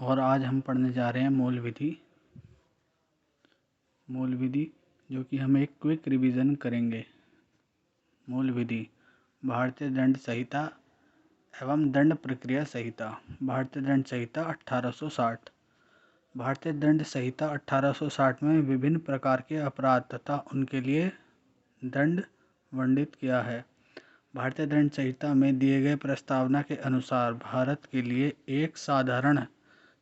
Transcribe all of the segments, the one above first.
और आज हम पढ़ने जा रहे हैं मूल विधि जो कि हम एक क्विक रिवीजन करेंगे। मूल विधि भारतीय दंड संहिता एवं दंड प्रक्रिया संहिता। भारतीय दंड संहिता 1860। भारतीय दंड संहिता 1860 में विभिन्न प्रकार के अपराध तथा उनके लिए दंड वर्णित किया है। भारतीय दंड संहिता में दिए गए प्रस्तावना के अनुसार भारत के लिए एक साधारण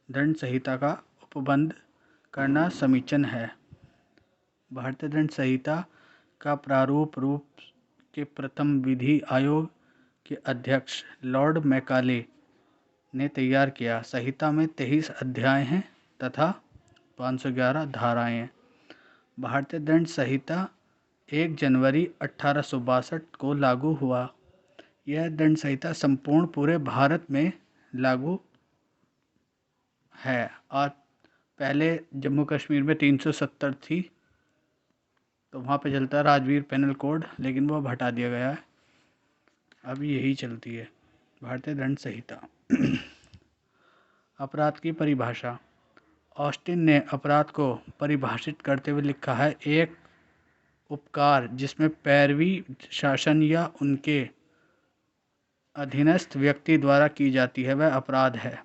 दंड संहिता का उपबंध करना समीचीन है। भारतीय दंड संहिता का प्रारूप रूप के प्रथम विधि आयोग के अध्यक्ष लॉर्ड मैकाले ने तैयार किया। संहिता में 23 अध्याय हैं तथा 511 धाराएं हैं। भारतीय दंड संहिता 1 जनवरी 1862 को लागू हुआ। यह दंड संहिता संपूर्ण पूरे भारत में लागू है। आज पहले जम्मू कश्मीर में 370 थी, तो वहाँ पे चलता राजवीर पेनल कोड, लेकिन वो हटा दिया गया है। अब यही चलती है भारतीय दंड संहिता। अपराध की परिभाषा। ऑस्टिन ने अपराध को परिभाषित करते हुए लिखा है, एक उपकार जिसमें पैरवी शासन या उनके अधीनस्थ व्यक्ति द्वारा की जाती है वह अपराध है।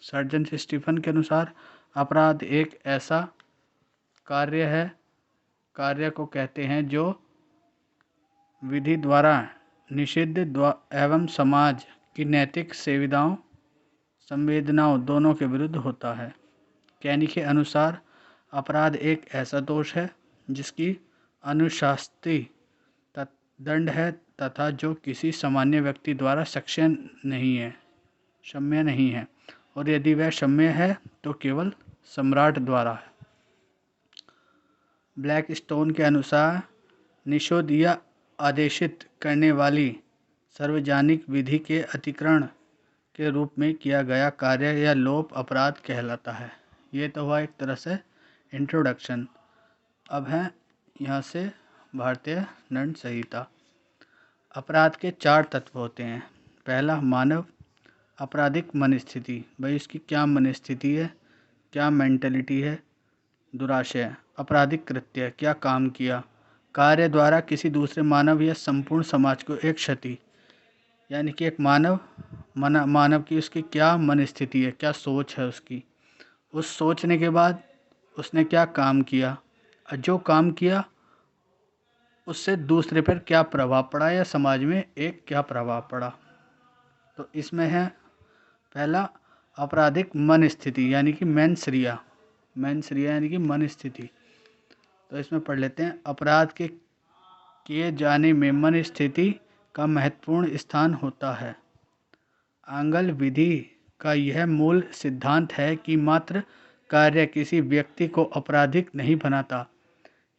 सर्जन स्टीफन के अनुसार अपराध एक ऐसा कार्य को कहते हैं जो विधि द्वारा निषिद्ध एवं समाज की नैतिक संवेदनाओं दोनों के विरुद्ध होता है। कैनी के अनुसार अपराध एक ऐसा दोष है जिसकी अनुशास्ती दंड है तथा जो किसी सामान्य व्यक्ति द्वारा क्षम्य नहीं है, और यदि वह क्षम्य है तो केवल सम्राट द्वारा है। ब्लैक स्टोन के अनुसार निषेध या आदेशित करने वाली सार्वजनिक विधि के अतिक्रमण के रूप में किया गया कार्य या लोप अपराध कहलाता है। ये तो हुआ एक तरह से इंट्रोडक्शन। अब है यहाँ से भारतीय दंड संहिता। अपराध के 4 तत्व होते हैं। पहला, मानव आपराधिक मनस्थिति। भाई इसकी क्या मनस्थिति है, क्या मेंटलिटी है। दुराशय आपराधिक कृत्य, क्या काम किया। कार्य द्वारा किसी दूसरे मानव या संपूर्ण समाज को एक क्षति, यानी कि एक मानव की उसकी क्या मनस्थिति है, क्या सोच है उसकी। उस सोचने के बाद उसने क्या काम किया, जो काम किया उससे दूसरे पर क्या प्रभाव पड़ा या समाज में एक क्या प्रभाव पड़ा। तो इसमें है पहला आपराधिक मन स्थिति, यानी कि मेंसरिया यानी कि मन स्थिति। तो इसमें पढ़ लेते हैं। अपराध के किए जाने में मन स्थिति का महत्वपूर्ण स्थान होता है। आंगल विधि का यह मूल सिद्धांत है कि मात्र कार्य किसी व्यक्ति को अपराधिक नहीं बनाता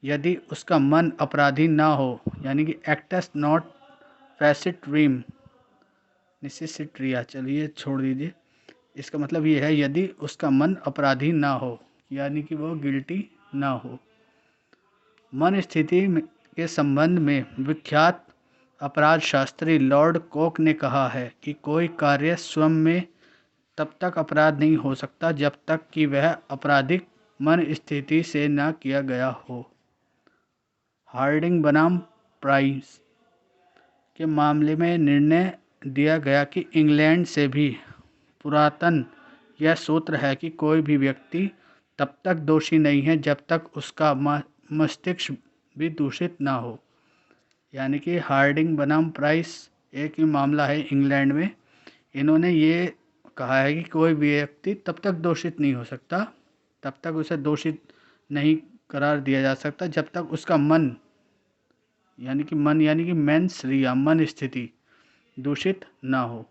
यदि उसका मन अपराधी ना हो, यानी कि एक्टस नॉट फैसिट्रीम निसिसिट्रिया। चलिए छोड़ दीजिए, इसका मतलब ये है यदि उसका मन अपराधी ना हो, यानी कि वो गिल्टी ना हो। मन स्थिति के संबंध में विख्यात अपराध शास्त्री लॉर्ड कॉक ने कहा है कि कोई कार्य स्वयं में तब तक अपराध नहीं हो सकता जब तक कि वह आपराधिक मन स्थिति से न किया गया हो। हार्डिंग बनाम प्राइस के मामले में निर्णय दिया गया कि इंग्लैंड से भी पुरातन यह सूत्र है कि कोई भी व्यक्ति तब तक दोषी नहीं है जब तक उसका मस्तिष्क भी दूषित ना हो। यानी कि हार्डिंग बनाम प्राइस एक ही मामला है इंग्लैंड में। इन्होंने ये कहा है कि कोई भी व्यक्ति तब तक दोषित नहीं हो सकता, तब तक उसे दोषित नहीं करार दिया जा सकता जब तक उसका मन यानी कि मेंस रिया मन स्थिति दूषित ना हो।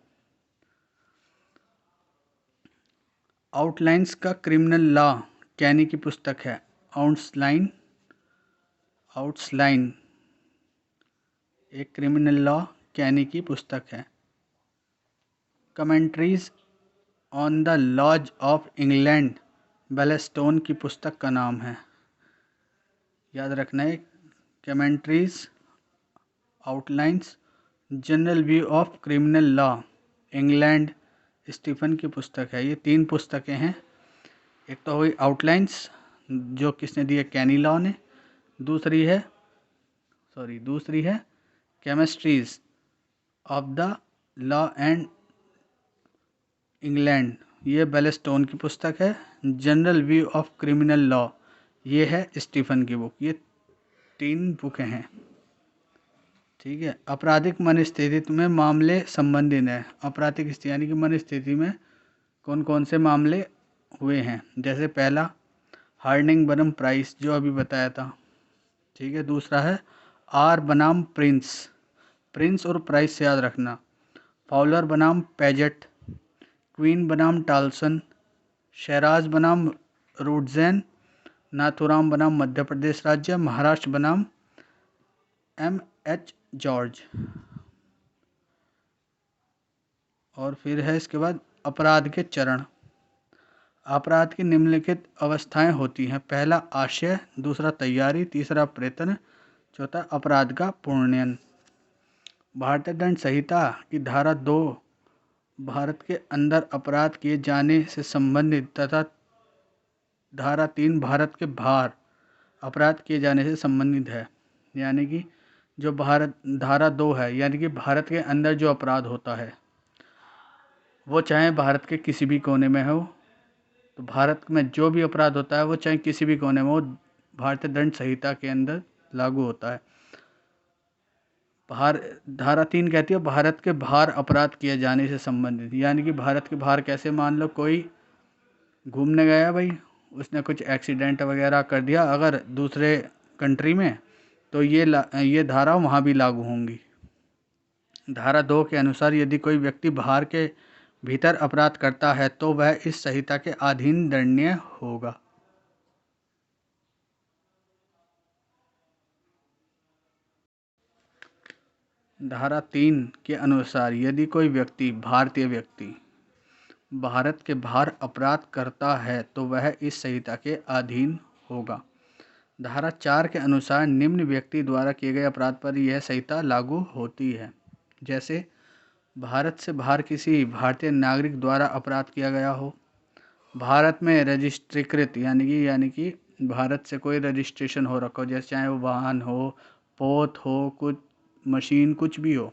आउटलाइंस का क्रिमिनल लॉ कैनी की पुस्तक है। आउटलाइन एक क्रिमिनल लॉ कैनी की पुस्तक है। Commentaries on the laws of England Blackstone की पुस्तक का नाम है। याद रखना है, commentaries outlines general view of criminal law England Stephen की पुस्तक है। ये 3 पुस्तकें हैं। एक तो हुई आउटलाइंस, जो किसने दी है, कैनी लॉ ने। दूसरी है chemistries of the law and England, ये बेलेस्टोन की पुस्तक है। General view of criminal law, ये है स्टीफन की बुक। ये 3 बुकें हैं। ठीक है। आपराधिक मनस्थिति में मामले संबंधित हैं। आपराधिक स्थिति यानी कि मनस्थिति में कौन कौन से मामले हुए हैं। जैसे पहला हार्डिंग बनम प्राइस, जो अभी बताया था। ठीक है। दूसरा है आर बनाम प्रिंस, प्रिंस और प्राइस से याद रखना। फाउलर बनाम पेजेट, क्वीन बनाम टाल्सन, शहराज बनाम रूडजेन, नाथुराम बनाम मध्य प्रदेश राज्य, महाराष्ट्र बनाम M.H. जॉर्ज। और फिर है इसके बाद अपराध के चरण। अपराध की निम्नलिखित अवस्थाएं होती हैं। पहला आशय, दूसरा तैयारी, तीसरा प्रयत्न, चौथा अपराध का पूर्णयन। भारतीय दंड संहिता की धारा 2 भारत के अंदर अपराध किए जाने से संबंधित तथा धारा 3 भारत के बाहर अपराध किए जाने से संबंधित है। यानी कि जो धारा 2 है, यानी कि भारत के अंदर जो अपराध होता है वो चाहे भारत के किसी भी कोने में हो, तो भारत में जो भी अपराध होता है वो चाहे किसी भी कोने में हो, भारतीय दंड संहिता के अंदर लागू होता है। धारा 3 कहती है भारत के बाहर अपराध किए जाने से संबंधित। यानी कि भारत के बाहर कैसे, मान लो कोई घूमने गया भाई, उसने कुछ एक्सीडेंट वगैरह कर दिया अगर दूसरे कंट्री में, तो ये धारा वहाँ भी लागू होंगी। धारा 2 के अनुसार यदि कोई व्यक्ति बाहर के भीतर अपराध करता है तो वह इस संहिता के अधीन दंडनीय होगा। धारा 3 के अनुसार यदि कोई व्यक्ति, भारतीय व्यक्ति, भारत के बाहर अपराध करता है तो वह इस संहिता के अधीन होगा। धारा 4 के अनुसार निम्न व्यक्ति द्वारा किए गए अपराध पर यह संहिता लागू होती है। जैसे भारत से बाहर किसी भारतीय नागरिक द्वारा अपराध किया गया हो, भारत में रजिस्ट्रीकृत यानी कि भारत से कोई रजिस्ट्रेशन हो रखा हो, जैसे चाहे वो वाहन हो, पोत हो, कुछ मशीन, कुछ भी हो,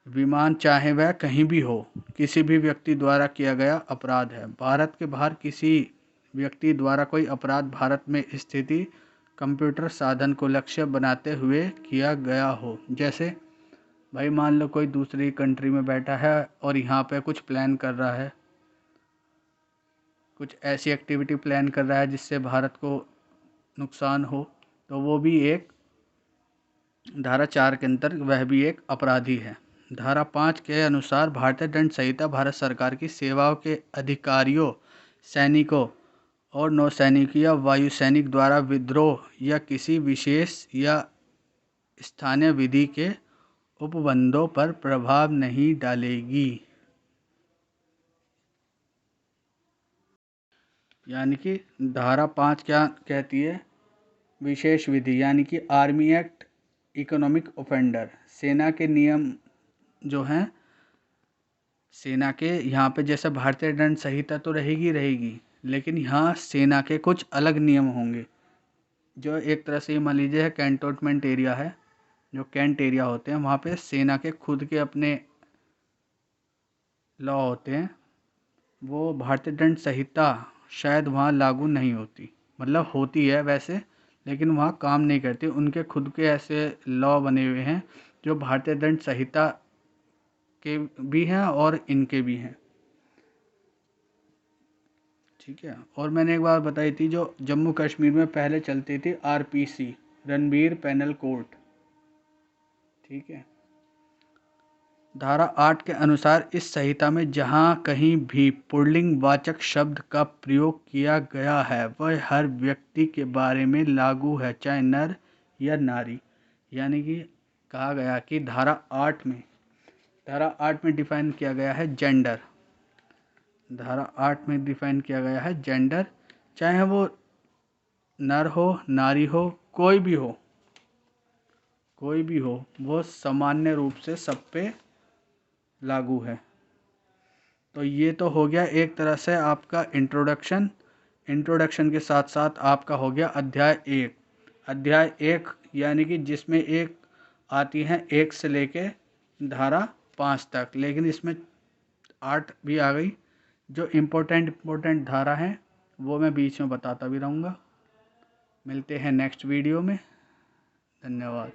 विमान, चाहे वह कहीं भी हो, किसी भी व्यक्ति द्वारा किया गया अपराध है। भारत के बाहर किसी व्यक्ति द्वारा कोई अपराध भारत में स्थिति कंप्यूटर साधन को लक्ष्य बनाते हुए किया गया हो। जैसे भाई मान लो कोई दूसरी कंट्री में बैठा है और यहाँ पे कुछ प्लान कर रहा है, कुछ ऐसी एक्टिविटी प्लान कर रहा है जिससे भारत को नुकसान हो, तो वो भी एक धारा 4 के अंतर्गत वह भी एक अपराधी है। धारा 5 के अनुसार भारतीय दंड संहिता भारत सरकार की सेवाओं के अधिकारियों, सैनिकों और नौसैनिक या वायुसैनिक द्वारा विद्रोह या किसी विशेष या स्थानीय विधि के उपबंधों पर प्रभाव नहीं डालेगी। यानी कि धारा 5 क्या कहती है, विशेष विधि यानी कि आर्मी एक्ट, इकोनॉमिक ऑफेंडर, सेना के नियम जो हैं, सेना के यहाँ पे जैसे भारतीय दंड संहिता तो रहेगी, लेकिन यहाँ सेना के कुछ अलग नियम होंगे। जो एक तरह से मान लीजिए कैंटोनमेंट एरिया है, जो कैंट एरिया होते हैं, वहाँ पे सेना के खुद के अपने लॉ होते हैं। वो भारतीय दंड संहिता शायद वहाँ लागू नहीं होती, मतलब होती है वैसे, लेकिन वहाँ काम नहीं करती। उनके खुद के ऐसे लॉ बने हुए हैं जो भारतीय दंड संहिता के भी हैं और इनके भी हैं। ठीक है। और मैंने एक बार बताई थी जो जम्मू कश्मीर में पहले चलती थी RPC, रणबीर पैनल कोर्ट। ठीक है। धारा 8 के अनुसार इस संहिता में जहाँ कहीं भी पुल्लिंग वाचक शब्द का प्रयोग किया गया है वह हर व्यक्ति के बारे में लागू है, चाहे नर या नारी। यानी कि कहा गया कि धारा 8 में डिफाइन किया गया है जेंडर। धारा 8 में डिफाइन किया गया है जेंडर, चाहे वो नर हो, नारी हो, कोई भी हो, वो सामान्य रूप से सब पे लागू है। तो ये तो हो गया एक तरह से आपका इंट्रोडक्शन के साथ साथ आपका हो गया अध्याय एक यानी कि जिसमें एक आती हैं 1 से लेके धारा 5 तक, लेकिन इसमें 8 भी आ गई। जो इम्पोर्टेंट धारा हैं वो मैं बीच में बताता भी रहूँगा। मिलते हैं नेक्स्ट वीडियो में। धन्यवाद।